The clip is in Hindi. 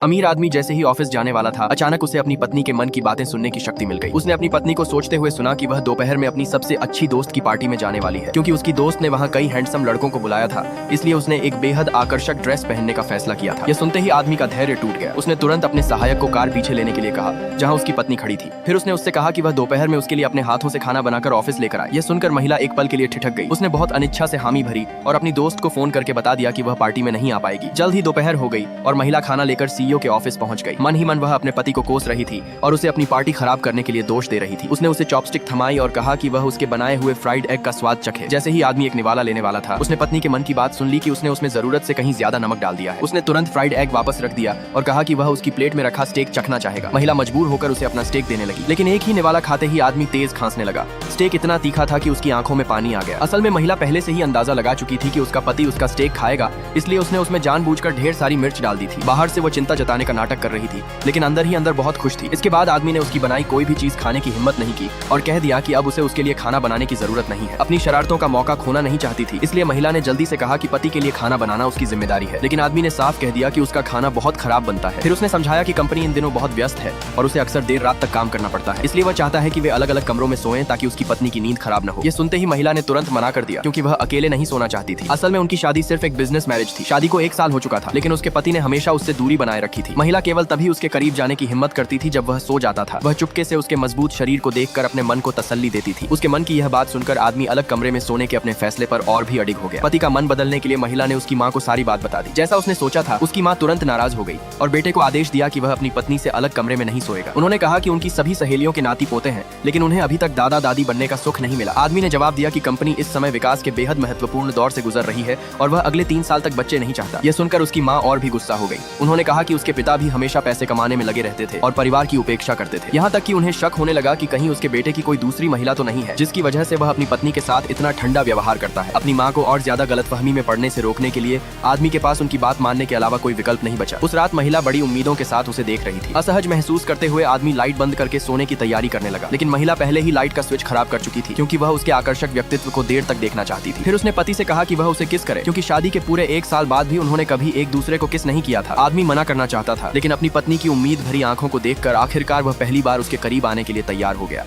अमीर आदमी जैसे ही ऑफिस जाने वाला था, अचानक उसे अपनी पत्नी के मन की बातें सुनने की शक्ति मिल गई। उसने अपनी पत्नी को सोचते हुए सुना कि वह दोपहर में अपनी सबसे अच्छी दोस्त की पार्टी में जाने वाली है। क्योंकि उसकी दोस्त ने वहाँ कई हैंडसम लड़कों को बुलाया था, इसलिए उसने एक बेहद आकर्षक ड्रेस पहनने का फैसला किया था। यह सुनते ही आदमी का धैर्य टूट गया। उसने तुरंत अपने सहायक को कार पीछे लेने के लिए कहा, जहाँ उसकी पत्नी खड़ी थी। फिर उसने उससे कहा कि वह दोपहर में उसके लिए अपने हाथों से खाना बनाकर ऑफिस लेकर आए। यह सुनकर महिला एक पल के लिए ठिठक गई। उसने बहुत अनिच्छा से हामी भरी और अपनी दोस्त को फोन करके बता दिया कि वह पार्टी में नहीं आ पाएगी। जल्द ही दोपहर हो गई और महिला खाना लेकर सीईओ के ऑफिस पहुंच गई। मन ही मन वह अपने पति को कोस रही थी और उसे अपनी पार्टी खराब करने के लिए दोष दे रही थी। उसने उसे चॉपस्टिक थमाई और कहा कि वह उसके बनाए हुए फ्राइड एग का स्वाद चखे। जैसे ही आदमी एक निवाला लेने वाला था, उसने पत्नी के मन की बात सुन ली कि उसने उसमें जरूरत से कहीं ज्यादा नमक डाल दिया है। उसने तुरंत फ्राइड एग वापस रख दिया और कहा कि वह उसकी प्लेट में रखा स्टेक चखना चाहेगा। महिला मजबूर होकर उसे अपना स्टेक देने लगी, लेकिन एक ही निवाला खाते ही आदमी तेज खांसने लगा। स्टेक इतना तीखा था कि उसकी आंखों में पानी आ गया। असल में महिला पहले से ही अंदाजा लगा चुकी थी कि उसका पति उसका स्टेक खाएगा, इसलिए उसने उसमें जानबूझकर ढेर सारी मिर्च डाल दी थी। बाहर से वो चिंता जताने का नाटक कर रही थी, लेकिन अंदर ही अंदर बहुत खुश थी। इसके बाद आदमी ने उसकी बनाई कोई भी चीज खाने की हिम्मत नहीं की और कह दिया कि अब उसे उसके लिए खाना बनाने की जरूरत नहीं है। अपनी शरारतों का मौका खोना नहीं चाहती थी, इसलिए महिला ने जल्दी से कहा कि पति के लिए खाना बनाना उसकी जिम्मेदारी है। लेकिन आदमी ने साफ कह दिया कि उसका खाना बहुत खराब बनता है। फिर उसने समझाया कि कंपनी इन दिनों बहुत व्यस्त है और उसे अक्सर देर रात तक काम करना पड़ता है, इसलिए वह चाहता है कि वे अलग अलग कमरों में सोएं ताकि उसकी पत्नी की नींद खराब न हो। ये सुनते ही महिला ने तुरंत मना कर दिया, क्योंकि वह अकेले नहीं सोना चाहती थी। असल में उनकी शादी सिर्फ एक बिजनेस मैरिज थी। शादी को 1 साल हो चुका था, लेकिन उसके पति ने हमेशा उससे दूरी बनाए रखी थी। महिला केवल तभी उसके करीब जाने की हिम्मत करती थी जब वह सो जाता था। वह चुपके से उसके मजबूत शरीर को देखकर अपने मन को तसल्ली देती थी। उसके मन की यह बात सुनकर आदमी अलग कमरे में सोने के अपने फैसले पर और भी अडिग हो गया। पति का मन बदलने के लिए महिला ने उसकी माँ को सारी बात बता दी। जैसा उसने सोचा था, उसकी माँ तुरंत नाराज हो गई और बेटे को आदेश दिया कि वह अपनी पत्नी से अलग कमरे में नहीं सोएगा। उन्होंने कहा कि उनकी सभी सहेलियों के नाती पोते हैं, लेकिन उन्हें अभी तक दादा दादी बनने का सुख नहीं मिला। आदमी ने जवाब दिया कि कंपनी इस समय विकास के बेहद महत्वपूर्ण दौर से गुजर रही है और वह अगले 3 साल तक बच्चे नहीं चाहता। यह सुनकर उसकी माँ और भी गुस्सा हो गई। उन्होंने कहा कि उसके पिता भी हमेशा पैसे कमाने में लगे रहते थे और परिवार की उपेक्षा करते थे। यहाँ तक कि उन्हें शक होने लगा कि कहीं उसके बेटे की कोई दूसरी महिला तो नहीं है, जिसकी वजह से वह अपनी पत्नी के साथ इतना ठंडा व्यवहार करता है। अपनी माँ को और ज्यादा गलतफहमी में पड़ने से रोकने के लिए आदमी के पास उनकी बात मानने के अलावा कोई विकल्प नहीं बचा। उस रात महिला बड़ी उम्मीदों के साथ उसे देख रही थी। असहज महसूस करते हुए आदमी लाइट बंद करके सोने की तैयारी करने लगा, लेकिन महिला पहले ही लाइट का स्विच खराब कर चुकी थी, क्योंकि वह उसके आकर्षक व्यक्तित्व को देर तक देखना चाहती थी। फिर उसने पति से कहा कि वह उसे किस करे, क्योंकि शादी के पूरे 1 साल बाद भी उन्होंने कभी एक दूसरे को किस नहीं किया था। आदमी मना करना चाहता था, लेकिन अपनी पत्नी की उम्मीद भरी आंखों को देखकर आखिरकार वह पहली बार उसके करीब आने के लिए तैयार हो गया।